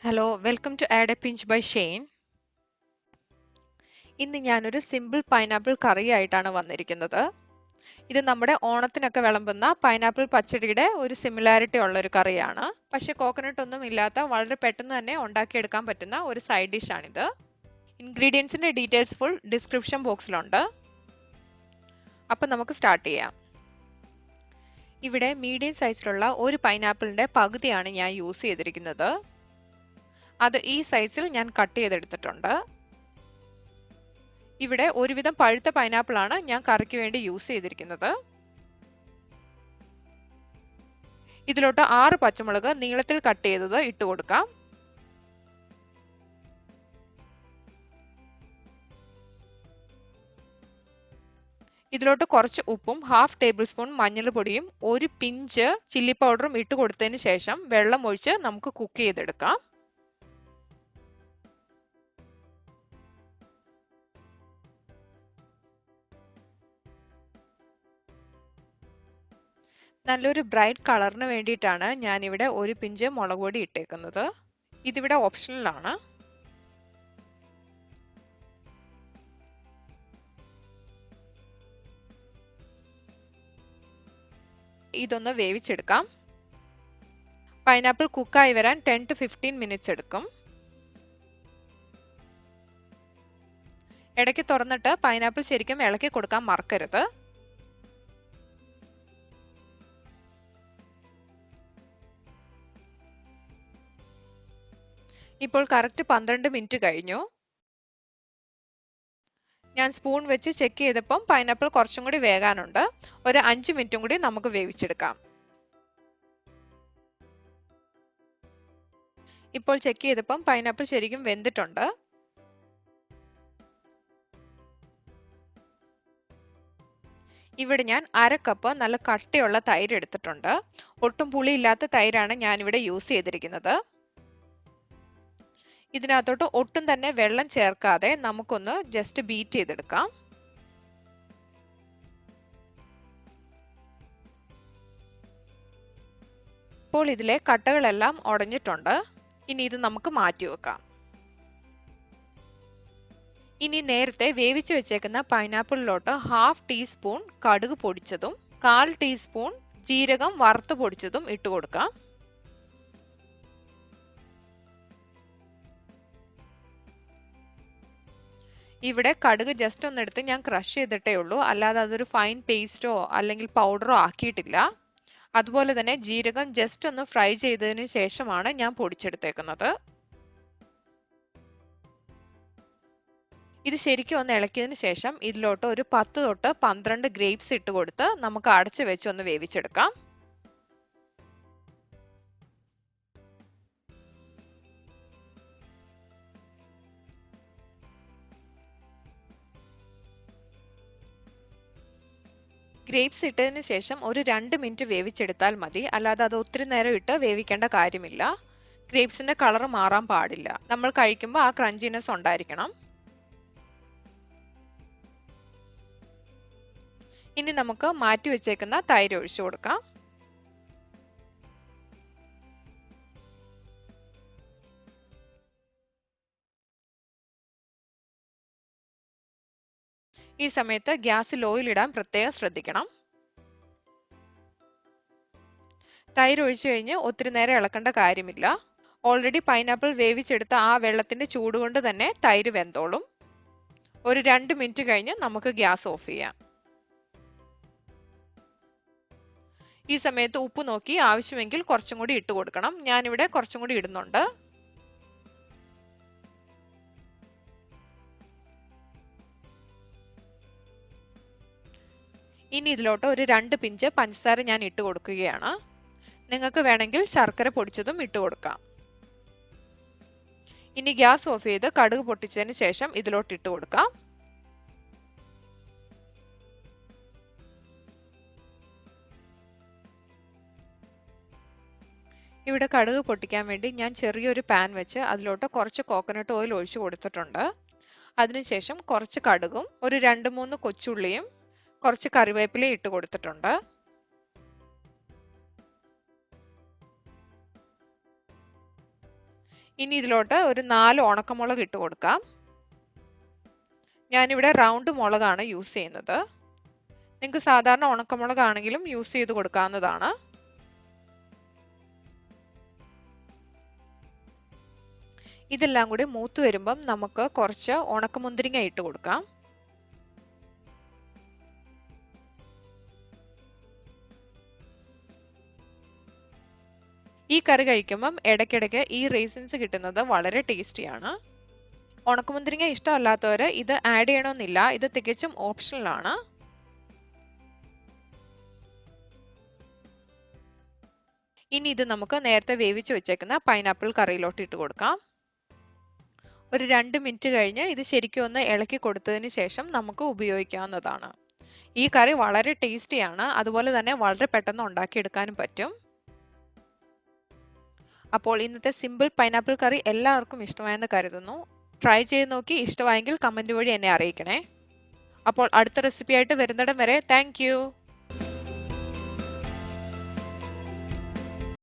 Hello, welcome to Add a Pinch by Shane. ഇന്ന് ഞാനൊരു simple pineapple കറി ആയിട്ടാണ് വന്നിരിക്കുന്നത്. ഇത് നമ്മുടെ ഓണത്തിനൊക്കെ വിളമ്പുന്ന പൈനാപ്പിൾ പച്ചടിയുടെ ഒരു സിമിലാരിറ്റി ഉള്ള ഒരു കറിയാണ്. പക്ഷെ കോക്കനട്ട് ഒന്നും ഇല്ലാത്ത വളരെ പെട്ടെന്ന് തന്നെ ഉണ്ടാക്കിയെടുക്കാൻ പറ്റുന്ന ഒരു സൈഡ് ഡിഷ് ആണിത്. ഇൻഗ്രീഡിയൻസിന്റെ ഡീറ്റെയിൽസ് ഫുൾ ഡിസ്ക്രിപ്ഷൻ ബോക്സിലുണ്ട്. അപ്പം നമുക്ക് സ്റ്റാർട്ട് ചെയ്യാം. ഇവിടെ മീഡിയം സൈസിലുള്ള ഒരു പൈനാപ്പിളിന്റെ പകുതിയാണ് ഞാൻ യൂസ് ചെയ്തിരിക്കുന്നത്. അത് ഈ സൈസിൽ ഞാൻ കട്ട് ചെയ്തെടുത്തിട്ടുണ്ട്. ഇവിടെ ഒരുവിധം പഴുത്ത പൈനാപ്പിൾ ആണ് ഞാൻ കറിക്ക് വേണ്ടി യൂസ് ചെയ്തിരിക്കുന്നത്. ഇതിലോട്ട് 6 പച്ചമുളക് നീളത്തിൽ കട്ട് ചെയ്തത് ഇട്ട് കൊടുക്കാം. ഇതിലോട്ട് കുറച്ച് ഉപ്പും 1/2 ടേബിൾ സ്പൂൺ മഞ്ഞൾപ്പൊടിയും ഒരു പിഞ്ച് ചില്ലി പൗഡറും ഇട്ട് കൊടുത്തതിന് ശേഷം വെള്ളം ഒഴിച്ച് നമുക്ക് കുക്ക് ചെയ്തെടുക്കാം. നല്ലൊരു ബ്രൈറ്റ് കളറിന് വേണ്ടിയിട്ടാണ് ഞാനിവിടെ ഒരു പിഞ്ച് മുളക് പൊടി ഇട്ടേക്കുന്നത്. ഇതിവിടെ ഓപ്ഷണലാണ്. ഇതൊന്ന് വേവിച്ചെടുക്കാം. പൈനാപ്പിൾ കുക്കായി വരാൻ 10 to 15 മിനിറ്റ്സ് എടുക്കും. ഇടയ്ക്ക് തുറന്നിട്ട് പൈനാപ്പിൾ ശരിക്കും ഇളക്കി കൊടുക്കാൻ മറക്കരുത്. ഇപ്പോൾ കറക്റ്റ് 12 മിനിറ്റ് കഴിഞ്ഞു. ഞാൻ സ്പൂൺ വെച്ച് ചെക്ക് ചെയ്തപ്പം പൈനാപ്പിൾ കുറച്ചും കൂടി വേകാനുണ്ട്. ഒരു 5 മിനിറ്റും കൂടി നമുക്ക് വേവിച്ചെടുക്കാം. ഇപ്പോൾ ചെക്ക് ചെയ്തപ്പം പൈനാപ്പിൾ ശരിക്കും വെന്തിട്ടുണ്ട്. ഇവിടെ ഞാൻ 1/2 കപ്പ് നല്ല കട്ടിയുള്ള തൈര് എടുത്തിട്ടുണ്ട്. ഒട്ടും പുളിയില്ലാത്ത തൈരാണ് ഞാനിവിടെ യൂസ് ചെയ്തിരിക്കുന്നത്. ഇതിനകത്തോട്ട് ഒട്ടും തന്നെ വെള്ളം ചേർക്കാതെ നമുക്കൊന്ന് ജസ്റ്റ് ബീറ്റ് ചെയ്തെടുക്കാം. ഇപ്പോൾ ഇതിലെ കട്ടകളെല്ലാം ഉടഞ്ഞിട്ടുണ്ട്. ഇനി ഇത് നമുക്ക് മാറ്റി വെക്കാം. ഇനി നേരത്തെ വേവിച്ചു വെച്ചേക്കുന്ന പൈനാപ്പിളിലോട്ട് 1/2 ടീസ്പൂൺ കടുക് പൊടിച്ചതും 1/4 ടീസ്പൂൺ ജീരകം വറുത്ത് പൊടിച്ചതും ഇട്ട് കൊടുക്കാം. ഇവിടെ കടുക് ജസ്റ്റ് ഒന്ന് എടുത്ത് ഞാൻ ക്രഷ് ചെയ്തിട്ടേ ഉള്ളൂ, അല്ലാതെ അതൊരു ഫൈൻ പേസ്റ്റോ അല്ലെങ്കിൽ പൗഡറോ ആക്കിയിട്ടില്ല. അതുപോലെ തന്നെ ജീരകം ജസ്റ്റ് ഒന്ന് ഫ്രൈ ചെയ്തതിന് ശേഷമാണ് ഞാൻ പൊടിച്ചെടുത്തേക്കുന്നത്. ഇത് ശരിക്കും ഒന്ന് ഇളക്കിയതിന് ശേഷം ഇതിലോട്ട് ഒരു 10 തൊട്ട് 12 ഗ്രേപ്സ് ഇട്ട് കൊടുത്ത് നമുക്ക് അടച്ചു വെച്ച് ഒന്ന് വേവിച്ചെടുക്കാം. ഗ്രേപ്സ് ഇട്ടതിന് ശേഷം ഒരു 2 മിനിറ്റ് വേവിച്ചെടുത്താൽ മതി, അല്ലാതെ അത് ഒത്തിരി നേരം ഇട്ട് വേവിക്കേണ്ട കാര്യമില്ല. ഗ്രേപ്സിന്റെ കളർ മാറാൻ പാടില്ല. നമ്മൾ കഴിക്കുമ്പോൾ ആ ക്രഞ്ചിനെസ് ഉണ്ടായിരിക്കണം. ഇനി നമുക്ക് മാറ്റി വെച്ചേക്കുന്ന തൈര് ഒഴിച്ചു കൊടുക്കാം. ഈ സമയത്ത് ഗ്യാസിൽ ഓയിൽ ഇടാൻ പ്രത്യേകം ശ്രദ്ധിക്കണം. തൈര് ഒഴിച്ചു കഴിഞ്ഞ് ഒത്തിരി നേരം ഇളക്കേണ്ട കാര്യമില്ല. ഓൾറെഡി പൈനാപ്പിൾ വേവിച്ചെടുത്ത ആ വെള്ളത്തിന്റെ ചൂട് കൊണ്ട് തന്നെ തൈര് വെന്തോളും. ഒരു 2 മിനിറ്റ് കഴിഞ്ഞ് നമുക്ക് ഗ്യാസ് ഓഫ് ചെയ്യാം. ഈ സമയത്ത് ഉപ്പ് നോക്കി ആവശ്യമെങ്കിൽ കുറച്ചും കൂടി ഇട്ട് കൊടുക്കണം. ഞാനിവിടെ കുറച്ചും കൂടി ഇടുന്നുണ്ട്. ഇനി ഇതിലോട്ട് ഒരു 2 പിഞ്ച് പഞ്ചസാര ഞാൻ ഇട്ട് കൊടുക്കുകയാണ്. നിങ്ങൾക്ക് വേണമെങ്കിൽ ശർക്കര പൊടിച്ചതും ഇട്ട് കൊടുക്കാം. ഇനി ഗ്യാസ് ഓഫ് ചെയ്ത് കടുക് പൊട്ടിച്ചതിന് ശേഷം ഇതിലോട്ട് ഇട്ട് കൊടുക്കാം. ഇവിടെ കടുക് പൊട്ടിക്കാൻ വേണ്ടി ഞാൻ ചെറിയൊരു പാൻ വെച്ച് അതിലോട്ട് കുറച്ച് കോക്കനട്ട് ഓയിൽ ഒഴിച്ചു കൊടുത്തിട്ടുണ്ട്. അതിനുശേഷം കുറച്ച് കടുകും ഒരു 2-3 കൊച്ചുള്ളിയും കുറച്ച് കറിവേപ്പിലയും ഇട്ട് കൊടുത്തിട്ടുണ്ട്. ഇനി ഇതിലോട്ട് ഒരു 4 ഉണക്കമുളക് ഇട്ട് കൊടുക്കാം. ഞാനിവിടെ റൗണ്ട് മുളകാണ് യൂസ് ചെയ്യുന്നത്. നിങ്ങൾക്ക് സാധാരണ ഉണക്കമുളകാണെങ്കിലും യൂസ് ചെയ്ത് കൊടുക്കാവുന്നതാണ്. ഇതെല്ലാം കൂടി മൂത്ത് വരുമ്പം നമുക്ക് കുറച്ച് ഉണക്കമുന്തിരിങ്ങ ഇട്ട് കൊടുക്കാം. ഈ കറി കഴിക്കുമ്പം ഇടയ്ക്കിടയ്ക്ക് ഈ റേസിൻസ് കിട്ടുന്നത് വളരെ ടേസ്റ്റിയാണ്. ഉണക്കമുന്തിരിങ്ങ ഇഷ്ടമല്ലാത്തവർ ഇത് ആഡ് ചെയ്യണമെന്നില്ല, ഇത് തികച്ചും ഓപ്ഷണലാണ്. ഇനി ഇത് നമുക്ക് നേരത്തെ വേവിച്ച് വെച്ചേക്കുന്ന പൈനാപ്പിൾ കറിയിലോട്ട് ഇട്ട് കൊടുക്കാം. ഒരു 2 മിനിറ്റ് കഴിഞ്ഞ് ഇത് ശരിക്കും ഒന്ന് ഇളക്കി കൊടുത്തതിന് ശേഷം നമുക്ക് ഉപയോഗിക്കാവുന്നതാണ്. ഈ കറി വളരെ ടേസ്റ്റിയാണ്, അതുപോലെ തന്നെ വളരെ പെട്ടെന്ന് ഉണ്ടാക്കിയെടുക്കാനും പറ്റും. അപ്പോൾ ഇന്നത്തെ സിമ്പിൾ പൈനാപ്പിൾ കറി എല്ലാവർക്കും ഇഷ്ടമായെന്ന് കരുതുന്നു. ട്രൈ ചെയ്ത് നോക്കി ഇഷ്ടമായെങ്കിൽ കമൻറ്റ് വഴി എന്നെ അറിയിക്കണേ. അപ്പോൾ അടുത്ത റെസിപ്പിയായിട്ട് വരുന്നിടം വരെ താങ്ക് യു.